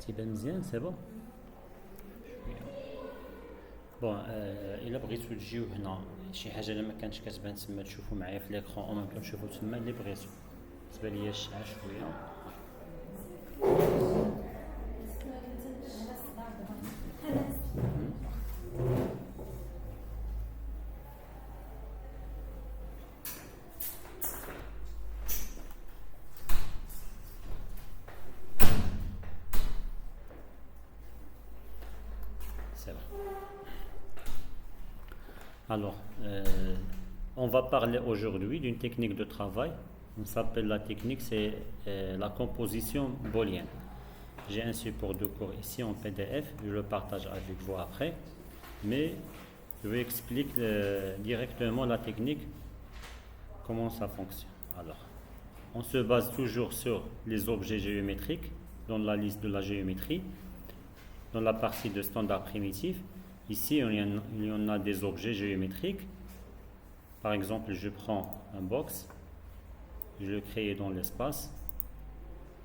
كيبان مزيان سي بون. بون الا بغيتو تجيو هنا شي حاجه اللي ما كانتش كتبان تما تشوفوا معايا في ليكرون او ممكن تشوفوا تما اللي بغيتو. بالنسبه ليا الشعاع شويه. Alors, on va parler aujourd'hui d'une technique de travail. On s'appelle la technique, c'est la composition booléenne. J'ai un support de cours ici en PDF, je le partage avec vous après. Mais je vais expliquer directement la technique, comment ça fonctionne. Alors, on se base toujours sur les objets géométriques dans la liste de la géométrie, dans la partie de standard primitif. Ici, il y en a des objets géométriques. Par exemple, je prends un box, je le crée dans l'espace.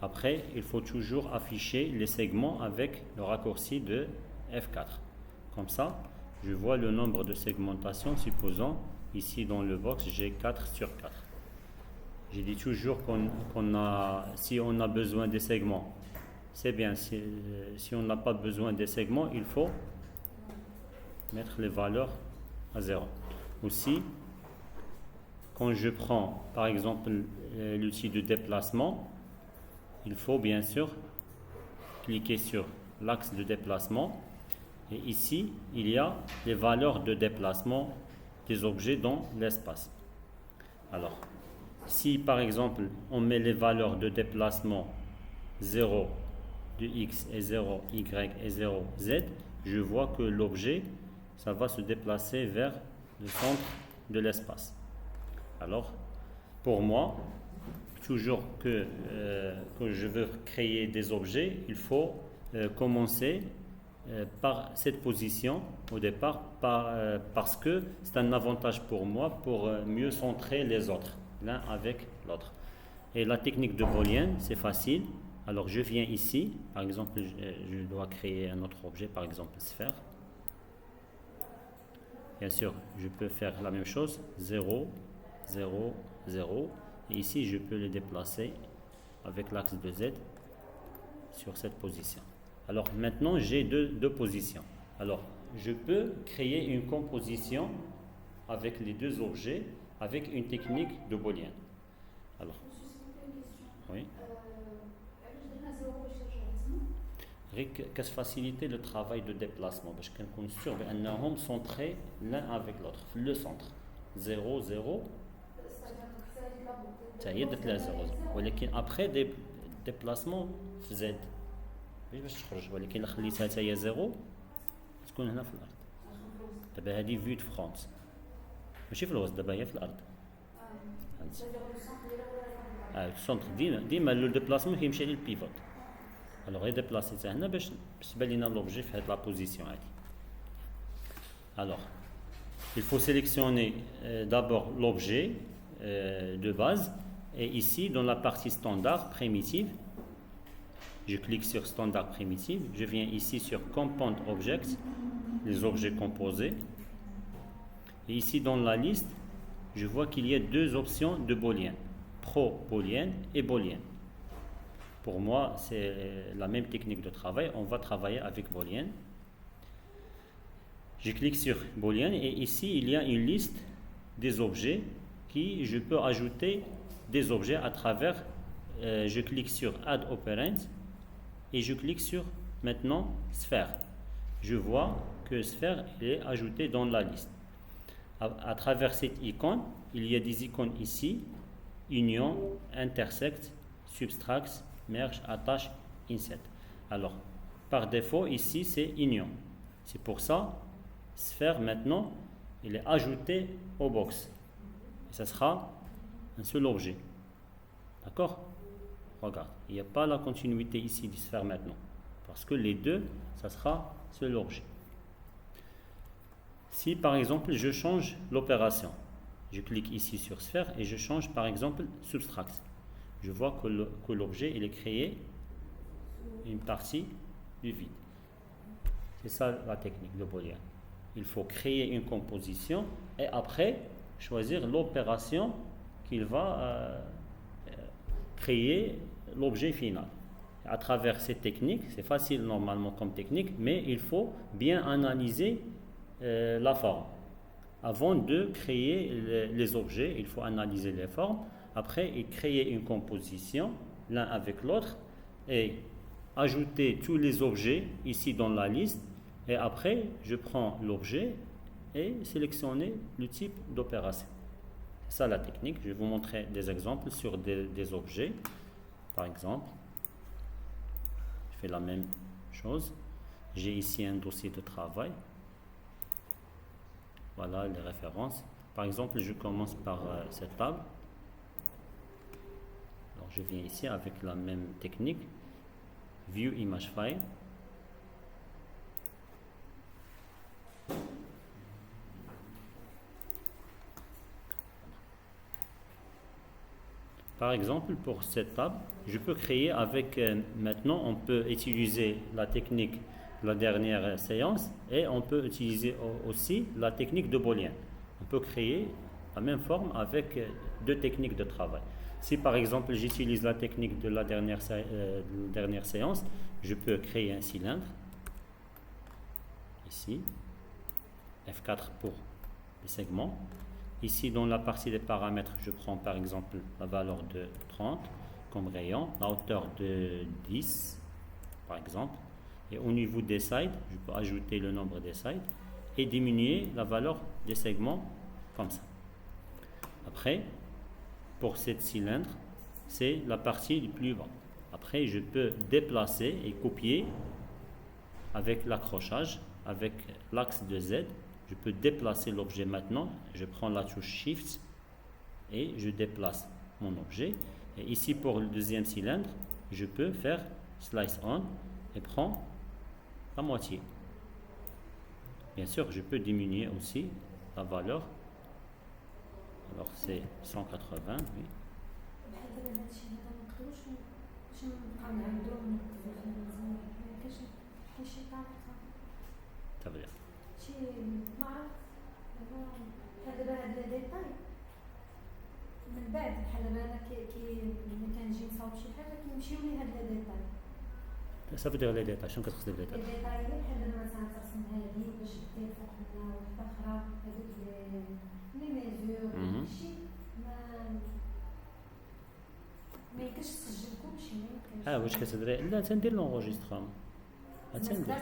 Après, il faut toujours afficher les segments avec le raccourci de F4. Comme ça, je vois le nombre de segmentations. Supposons, ici dans le box, j'ai 4 sur 4. J'ai dit toujours si on a besoin des segments, c'est bien. Si on n'a pas besoin des segments, il faut mettre les valeurs à 0. Aussi, quand je prends par exemple l'outil de déplacement, il faut bien sûr cliquer sur l'axe de déplacement et ici il y a les valeurs de déplacement des objets dans l'espace. Alors, si par exemple on met les valeurs de déplacement 0 de x et 0 y et 0 z, je vois que l'objet ça va se déplacer vers le centre de l'espace. Alors, pour moi, toujours que je veux créer des objets, il faut commencer par cette position au départ, parce que c'est un avantage pour moi pour mieux centrer les autres, l'un avec l'autre. Et la technique de booléenne, c'est facile. Alors, je viens ici, par exemple, je dois créer un autre objet, par exemple, sphère. Bien sûr, je peux faire la même chose, 0, 0, 0. Et ici, je peux le déplacer avec l'axe de Z sur cette position. Alors maintenant, j'ai deux positions. Alors, je peux créer une composition avec les deux objets avec une technique de booléenne. Alors, oui. Qu'est-ce que faciliter le travail de déplacement parce qu'on est sûr qu'ils sont centrés l'un avec l'autre, le centre 0, 0 ça y est d'être là 0 ولكن après des déplacements في Z باش تخرج ولكن الا خليتها حتى هي 0 تكون هنا في الارض. دابا هذه فيو دو فرونس ماشي في الوسط، دابا هي في الارض. السونتر ديما لو ديبلاسمون كيمشي على البيفوت. Alors, il est déplacé هنا باش تبان لنا l'objet في هذه la position هذه. Alors, il faut sélectionner d'abord l'objet de base et ici dans la partie standard primitive, je clique sur standard primitive, je viens ici sur compound objects, les objets composés. Et ici dans la liste, je vois qu'il y a deux options de booléenne, pro-booléenne et booléenne. Pour moi, c'est la même technique de travail. On va travailler avec booléenne. Je clique sur booléenne et ici, il y a une liste des objets qui je peux ajouter des objets à travers. Je clique sur Add Operand et je clique sur maintenant sphère. Je vois que sphère est ajoutée dans la liste. À travers cette icône, il y a des icônes ici, union, intersect, subtract, merge, attache, insert. Alors, par défaut, ici, c'est union. C'est pour ça, sphère, maintenant, il est ajouté au box. Et ça sera un seul objet. D'accord? Regarde, il n'y a pas la continuité ici de sphère maintenant. Parce que les deux, ça sera seul objet. Si, par exemple, je change l'opération, je clique ici sur sphère et je change, par exemple, subtract. Je vois que l'objet il est créé une partie du vide. C'est ça la technique de Boolean. Il faut créer une composition et après choisir l'opération qu'il va créer l'objet final. À travers cette technique, c'est facile normalement comme technique, mais il faut bien analyser la forme. Avant de créer les objets, il faut analyser les formes. Après, créer une composition l'un avec l'autre et ajouter tous les objets ici dans la liste. Et après, je prends l'objet et sélectionner le type d'opération. C'est ça la technique. Je vais vous montrer des exemples sur des objets. Par exemple, je fais la même chose. J'ai ici un dossier de travail. Voilà les références. Par exemple, je commence par cette table. Alors, je viens ici avec la même technique. View Image File. Par exemple, pour cette table, je peux créer avec, maintenant on peut utiliser la technique de la dernière séance et on peut utiliser aussi la technique de Boolean. On peut créer la même forme avec deux techniques de travail. Si par exemple j'utilise la technique de la dernière séance, je peux créer un cylindre, ici, F4 pour les segments. Ici, dans la partie des paramètres, je prends par exemple la valeur de 30 comme rayon, la hauteur de 10 par exemple. Et au niveau des sides, je peux ajouter le nombre des sides et diminuer la valeur des segments comme ça. Après, pour cette cylindre, c'est la partie du plus bas. Après, je peux déplacer et copier avec l'accrochage, avec l'axe de Z. Je peux déplacer l'objet maintenant. Je prends la touche Shift et je déplace mon objet. Et ici, pour le deuxième cylindre, je peux faire Slice On et prendre la moitié. Bien sûr, je peux diminuer aussi la valeur. Alors, c'est 180, oui. Ça veut dire. هذا ديتاي من بعد بحال انا ملي كنجي نصاوب شي حاجه كيمشيو لي هاد لي ديتاي. Ça veut dire les détails. شنو كتقصدي بالديتاي؟ الديتاي بحال مثلا ترسم هادي باش دير فوق منها واحده اخرى هذوك لي ميزور هادشي ما يمكنش تسجل كلشي ما يمكنش. واش كتهضري؟ لا تندير لونغوجيسترمون. تندير.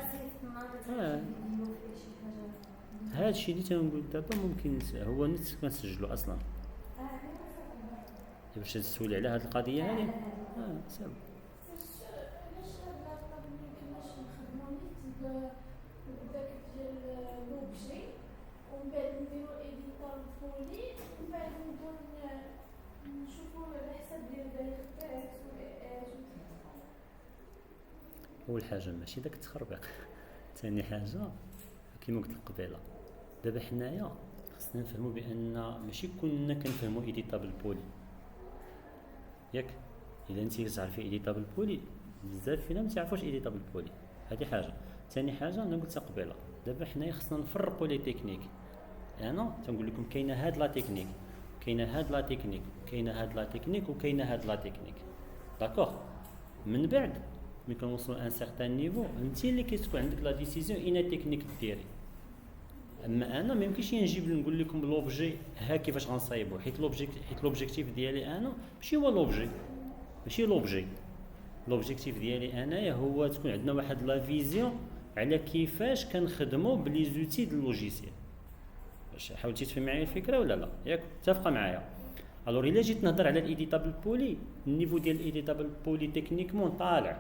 هذا الشيء اللي تنقول دابا ممكن هو نت كنسجلو اصلا. باش تسولي على هذه القضيه هذه. صافي. علاش هاد اللابطوب ما يمكنناش نخدمو نيت بداك ديال لوبجي ومن بعد نديرو ايديتور فولي ومن بعد نبداو نشوفو على حساب ديال التكست اول حاجه ماشي داك التخربيق. ثاني حاجه كيما قلت لك قبيله دابا حنايا خصنا نفهموا بان ماشي كنا كنفهموا ايديتابل بولي ياك. اذا انت تعرفي ايديتابل بولي بزاف فينا ما تعرفوش ايديتابل بولي. هذه حاجه. ثاني حاجه انا قلت قبيله دابا حنايا خصنا نفرقوا لي تكنيك. انا تنقول لكم كاينه هاد لا تكنيك كاينه هاد لا تكنيك كاينه هاد لا تكنيك وكاينه هاد لا تكنيك. داكوغ. من بعد ملي كنوصلوا ان سيغتان نيفو انت اللي كتكون عندك لا ديسيزيون اين تكنيك ديري. اما انا ما يمكنش نجيب نقول لكم لوبجي ها كيفاش غنصايبو حيت لوبجيكتيف ديالي انا ماشي هو لوبجي ماشي لوبجي. لوبجيكتيف ديالي انايا هو تكون عندنا واحد لا فيزيون على كيفاش كنخدموا بلي زوتي د اللوجيسيال. واش حاولتي تفهم معايا الفكره ولا لا؟ ياك متفقه معايا؟ الوغ الا جيت نهضر على الايديتابل بولي النيفو ديال الايديتابل بولي تكنيكمون طالع.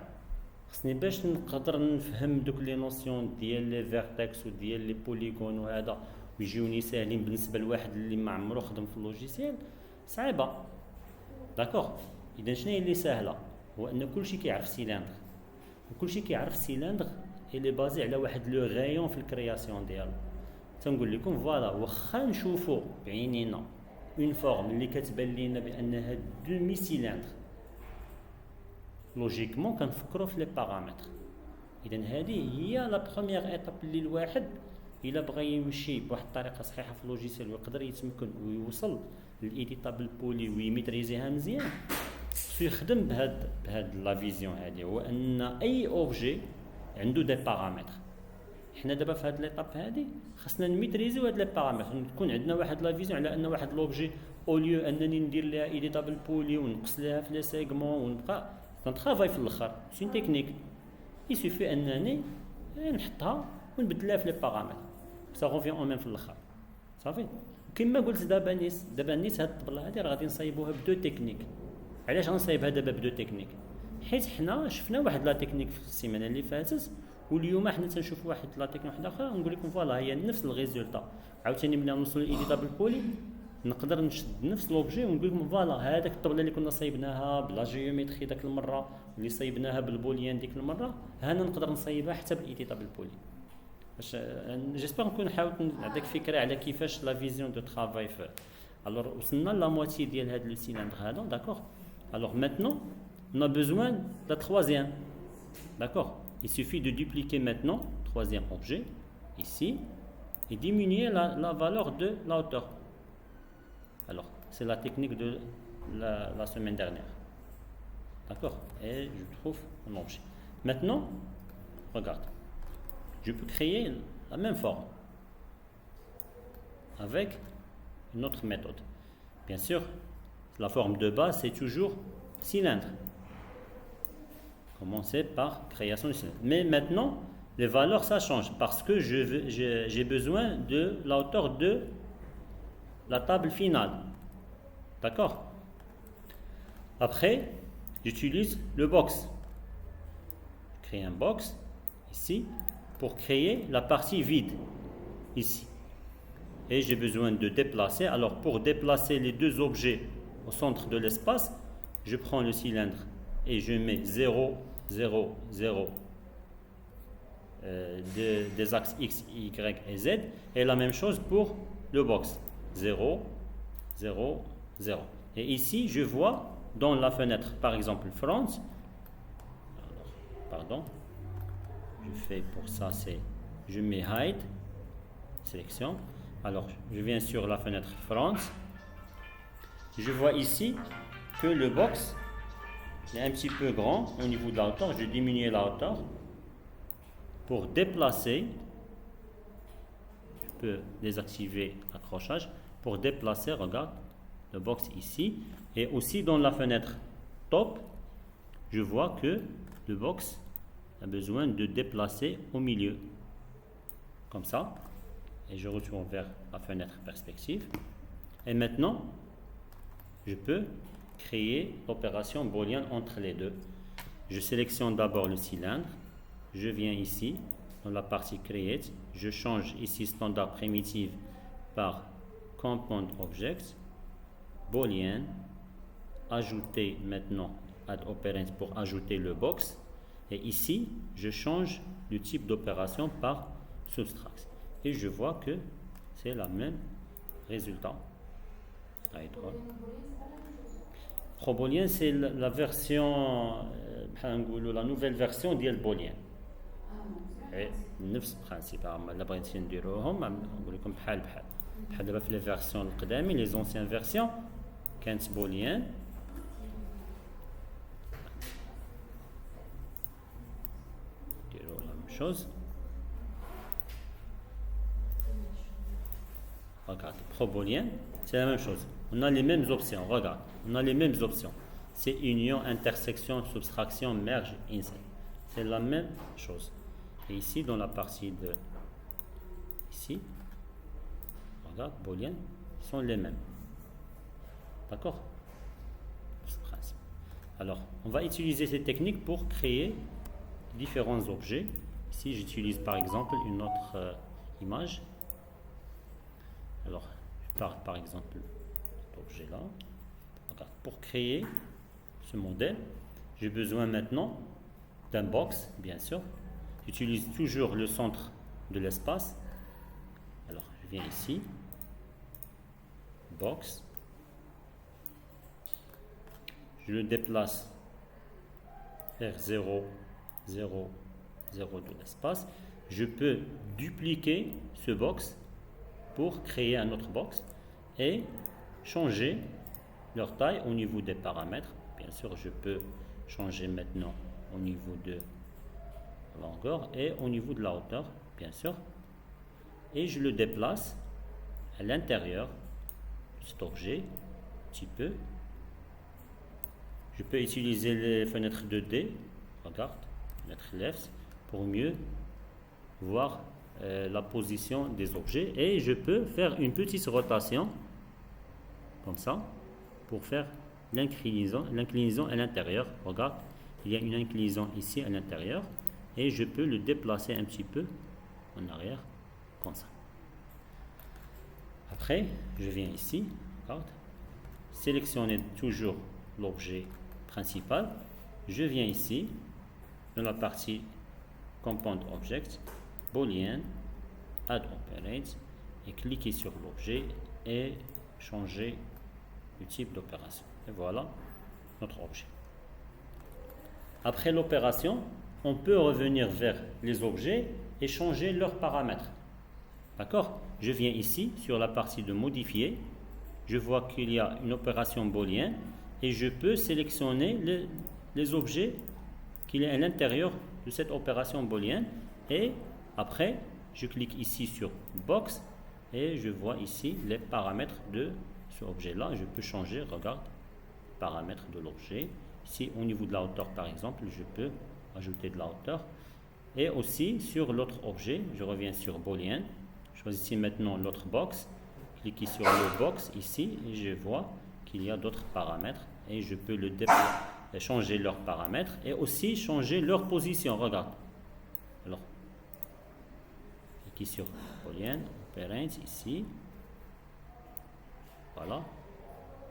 خصني باش نقدر نفهم دوك لي نوسيون ديال لي فيرتكس وديال لي بوليغون وهذا ويجيوني ساهلين بالنسبه لواحد اللي ما عمرو خدم في اللوجيسيال صعيبه. داكوغ. اذا شنو هي اللي ساهله؟ هو ان كلشي كيعرف سيلندر وكلشي كيعرف سيلندر اللي بازي على واحد لو غايون في الكرياسيون ديالو. تنقول لكم فوالا واخا نشوفوا بعينينا اون فورم اللي كتبان لينا بانها دومي سيلندر لوجيكمون كنفكروا في لي بارامتر. إذا هذه هي لا بروميير إيتاب اللي الواحد إلا بغى يمشي بواحد الطريقة صحيحة في اللوجيسيال ويقدر يتمكن ويوصل للإيديتابل بولي ويميتريزيها مزيان، خصو يخدم بهاد لا فيزيون هذه، هو أن أي أوبجي عنده دي بارامتر. حنا دابا في هاد ليطاب هادي خاصنا نميتريزيو هاد لي بارامتر، نكون عندنا واحد لا فيزيون على أن واحد لوبجي او ليو انني ندير ليها ايديتابل بولي ونقص ليها في لي سيغمون ونبقى نترافاي في الاخر سي تكنيك يسوفي انني نحطها ونبدلها في لي بارامتر سا غوفيون او ميم في الاخر صافي. كما قلت دابا نيس هاد الطبله هادي راه غادي نصايبوها بدو تكنيك. علاش غنصايبها دابا بدو تكنيك؟ حيت حنا شفنا واحد لا تكنيك في السيمانه اللي فاتت، واليوم حنا تنشوف واحد لا تكنيك واحده اخرى نقول لكم فوالا هي نفس الريزولتا. عاوتاني ملي نوصلوا للايديتابل بولي نقدر نشد نفس لوبجي ونقول لكم فوالا هذاك الطبله اللي كنا صايبناها بلا جيومتري داك المره اللي صايبناها بالبوليان ديك المره هنا نقدر نصايبها حتى بالايديتابل بولي. باش جيسبر نكون حاولت نعطيك فكره على كيفاش لا فيزيون دو ترافاي في. الوغ وصلنا لا موتي ديال هذا لو سيلندر هذا داكوغ. الوغ ماتنون on a besoin d'un troisième, d'accord? Il suffit de dupliquer maintenant troisième objet ici et diminuer la valeur de la hauteur. Alors, c'est la technique de la semaine dernière. D'accord? Et je trouve un objet. Maintenant, regarde. Je peux créer la même forme avec une autre méthode. Bien sûr, la forme de base, c'est toujours cylindre. Commencer par création du cylindre. Mais maintenant, les valeurs, ça change parce que j'ai besoin de la hauteur de la table finale. D'accord? Après, j'utilise le box. Je crée un box ici pour créer la partie vide ici. Et j'ai besoin de déplacer. Alors, pour déplacer les deux objets au centre de l'espace, je prends le cylindre et je mets 0, 0, 0 des axes X, Y et Z. Et la même chose pour le box. 0, 0, 0. Et ici, je vois dans la fenêtre, par exemple, France. Alors, pardon. Je fais pour ça, c'est je mets Hide, sélection. Alors, je viens sur la fenêtre France. Je vois ici que le box est un petit peu grand au niveau de la hauteur. Je diminue la hauteur pour déplacer. Je peux désactiver l'accrochage pour déplacer, regarde, le box ici. Et aussi dans la fenêtre top, je vois que le box a besoin de déplacer au milieu. Comme ça. Et je retourne vers la fenêtre perspective. Et maintenant, je peux créer l'opération booléenne entre les deux. Je sélectionne d'abord le cylindre. Je viens ici, dans la partie Create. Je change ici standard primitive par Compound Objects. Boolean. Ajouter maintenant Add Operand pour ajouter le box. Et ici, je change le type d'opération par Subtract. Et je vois que c'est le même résultat. ProBoolean, c'est la version, la nouvelle version de Boolean. نفس البرانسيب الا بغيتي نديروهم نقول لكم بحال دابا في لي فيرسيون القدامين لي زونسيان فيرسيون كانت بوليان نديرو لا ميم شوز. Regarde, ProBoolean, c'est la même chose. On a les mêmes options. Regarde, on a les mêmes options. C'est union, intersection, subtraction, merge, insert. C'est la même chose. Et ici, dans la partie de ici, regarde, Boolean, sont les mêmes. D'accord? Alors, on va utiliser ces techniques pour créer différents objets. Ici, j'utilise par exemple une autre image. Alors, je pars par exemple cet objet-là. Pour créer ce modèle, j'ai besoin maintenant d'un box, bien sûr. J'utilise toujours le centre de l'espace. Alors, je viens ici. Box. Je le déplace vers 0, 0, 0 de l'espace. Je peux dupliquer ce box pour créer un autre box et changer leur taille au niveau des paramètres. Bien sûr, je peux changer maintenant au niveau de la longueur et au niveau de la hauteur, bien sûr. Et je le déplace à l'intérieur de cet objet, un petit peu. Je peux utiliser les fenêtres 2D, regarde, fenêtre left, pour mieux voir la position des objets. Et je peux faire une petite rotation, comme ça, pour faire l'inclinaison à l'intérieur. Regarde, il y a une inclinaison ici à l'intérieur. Et je peux le déplacer un petit peu en arrière, comme ça. Après, je viens ici, regarde, sélectionner toujours l'objet principal. Je viens ici, dans la partie Compound Object, Boolean, Add Operate, et cliquer sur l'objet et changer le type d'opération. Et voilà notre objet. Après l'opération, on peut revenir vers les objets et changer leurs paramètres. D'accord? Je viens ici, sur la partie de modifier. Je vois qu'il y a une opération booléenne et je peux sélectionner les objets qu'il y a à l'intérieur de cette opération booléenne. Et après, je clique ici sur Box et je vois ici les paramètres de ce objet-là. Je peux changer, regarde, paramètres de l'objet. Ici, au niveau de la hauteur, par exemple, je peux ajouter de la hauteur. Et aussi, sur l'autre objet, je reviens sur Boolean. Choisissez maintenant l'autre box. Cliquez sur le box ici et je vois qu'il y a d'autres paramètres. Et je peux changer leurs paramètres et aussi changer leur position. Regarde. Alors, cliquez sur Boolean, Operate ici. Voilà.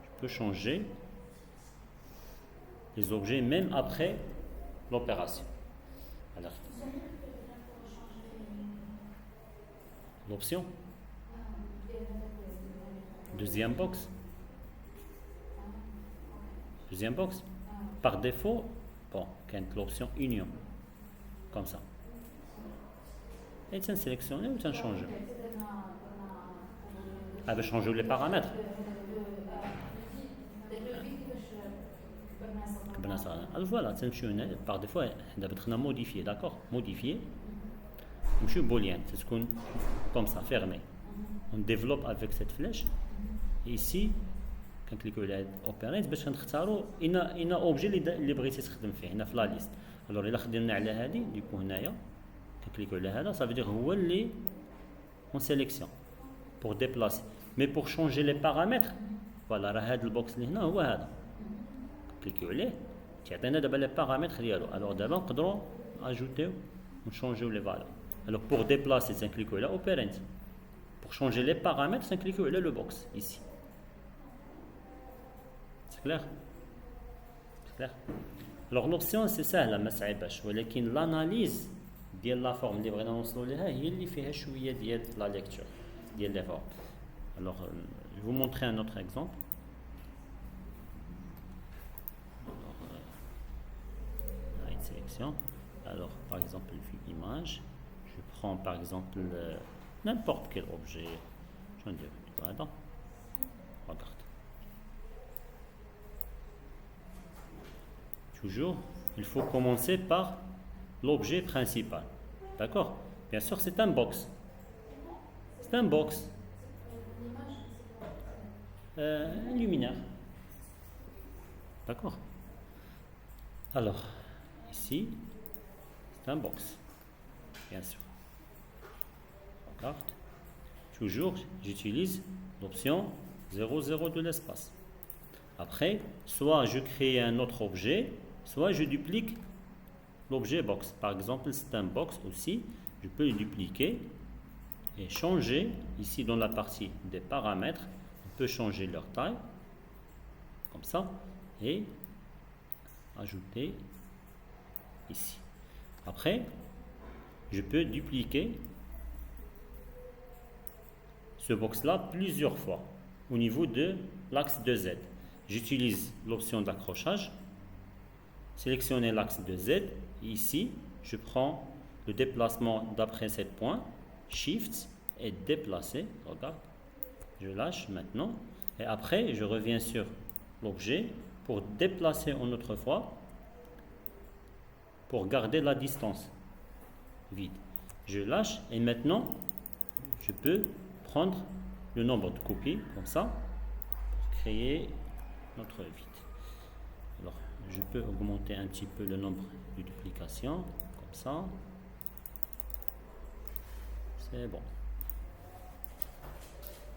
Je peux changer les objets même après l'opération. Alors, l'option deuxième box par défaut, bon, quand l'option union comme ça et tu sélectionner ou tu changes changer les paramètres. Alors voilà, par défaut, on a modifié, d'accord? Modifier. Je suis booléen, c'est comme ça, fermé. On développe avec cette flèche. Et ici, quand on clique sur l'opérate, il y a un objet اللي بغيتي تخدم فيه هنا في la liste. Alors, إلا خدمنا على هذه, du coup هنايا, quand on clique sur هذا, ça veut dire هو اللي en sélection pour déplacer. Mais pour changer les paramètres, voilà, هذا البوكس اللي هنا هو هذا. Cliquez عليه. تعطينا دابا لي بارامتر ديالو. Alors دابا نقدروا ajouter ou changer les valeurs. Alors pour déplacer, c'est un clic là, Operate. Pour changer les paramètres, c'est un clic là, le box ici. C'est clair? C'est clair? Alors l'option c'est simple, ما صعيباش, ولكن l'analyse ديال la forme اللي بغينا نوصلوا لها هي اللي فيها شويه ديال la lecture ديال les formes. Alors je vais vous montrer un autre exemple. Sélection. Alors, par exemple, vue image. Je prends par exemple n'importe quel objet. Je vais dire, voilà. Regarde. Toujours, il faut commencer par l'objet principal. D'accord? Bien sûr, c'est un box. C'est un box. Un luminaire. D'accord? Alors, ici, c'est un box, bien sûr. Regarde. Toujours, j'utilise l'option 00 de l'espace. Après, soit je crée un autre objet, soit je duplique l'objet box. Par exemple, c'est un box aussi. Je peux le dupliquer et changer. Ici, dans la partie des paramètres, on peut changer leur taille, comme ça, et ajouter ici. Après, je peux dupliquer ce box-là plusieurs fois au niveau de l'axe de Z. J'utilise l'option d'accrochage, sélectionner l'axe de Z. Et ici, je prends le déplacement d'après 7 points, Shift et déplacer, regarde, je lâche maintenant, et après je reviens sur l'objet pour déplacer une autre fois, pour garder la distance vide. Je lâche et maintenant je peux prendre le nombre de copies comme ça pour créer notre vide. Alors je peux augmenter un petit peu le nombre de duplications comme ça. C'est bon.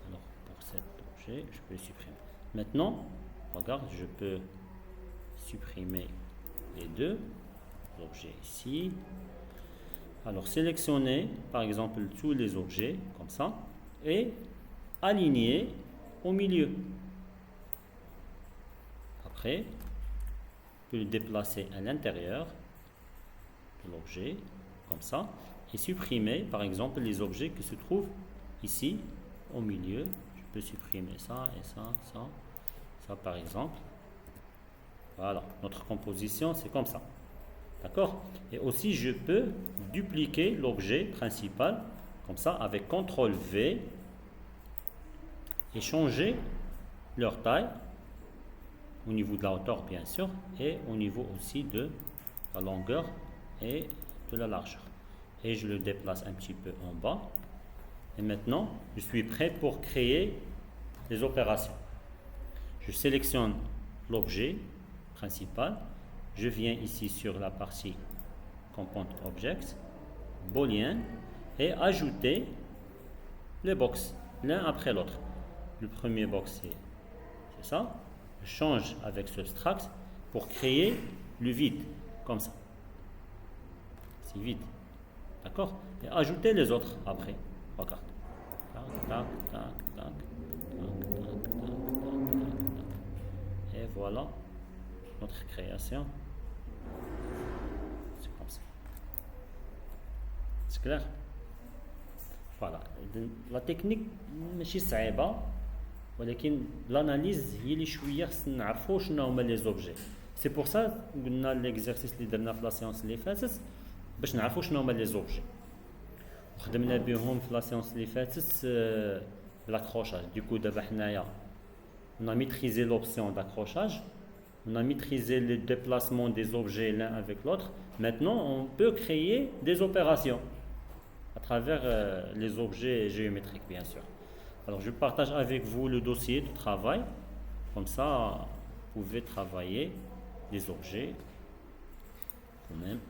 Alors pour cet objet, je peux le supprimer. Maintenant, regarde, je peux supprimer les deux objets ici. Alors sélectionner par exemple tous les objets comme ça et aligner au milieu. Après, je peux le déplacer à l'intérieur de l'objet comme ça et supprimer par exemple les objets qui se trouvent ici au milieu. Je peux supprimer ça et ça par exemple. Voilà, notre composition c'est comme ça. D'accord? Et aussi je peux dupliquer l'objet principal comme ça avec CTRL V et changer leur taille au niveau de la hauteur bien sûr et au niveau aussi de la longueur et de la largeur. Et je le déplace un petit peu en bas. Et maintenant, je suis prêt pour créer des opérations. Je sélectionne l'objet principal. Je viens ici sur la partie Component Objects, Boolean, et ajouter les box, l'un après l'autre. Le premier box, c'est ça. Je change avec ce struct pour créer le vide, comme ça. C'est vide. D'accord? Et ajouter les autres après. Regarde. Tac, tac, tac, tac, tac, tac, tac, tac, tac. Et voilà notre création. C'est comme ça. C'est clair? Voilà. La technique ماشي صعيبة ولكن l'analyse هي اللي شوية خصنا نعرفوا شنو هما لي زوبجي. سي بور سا قلنا ليكزارسيس اللي درنا في لا سيونس اللي فاتت باش نعرفوا شنو هما لي زوبجي. وخدمنا بهم في لا سيونس اللي فاتت l'accrochage. Du coup دابا حنايا on a maîtrisé l'option d'accrochage, on a maîtrisé le déplacement des objets l'un avec l'autre. Maintenant, on peut créer des opérations à travers les objets géométriques, bien sûr. Alors, je partage avec vous le dossier de travail. Comme ça, vous pouvez travailler les objets quand même.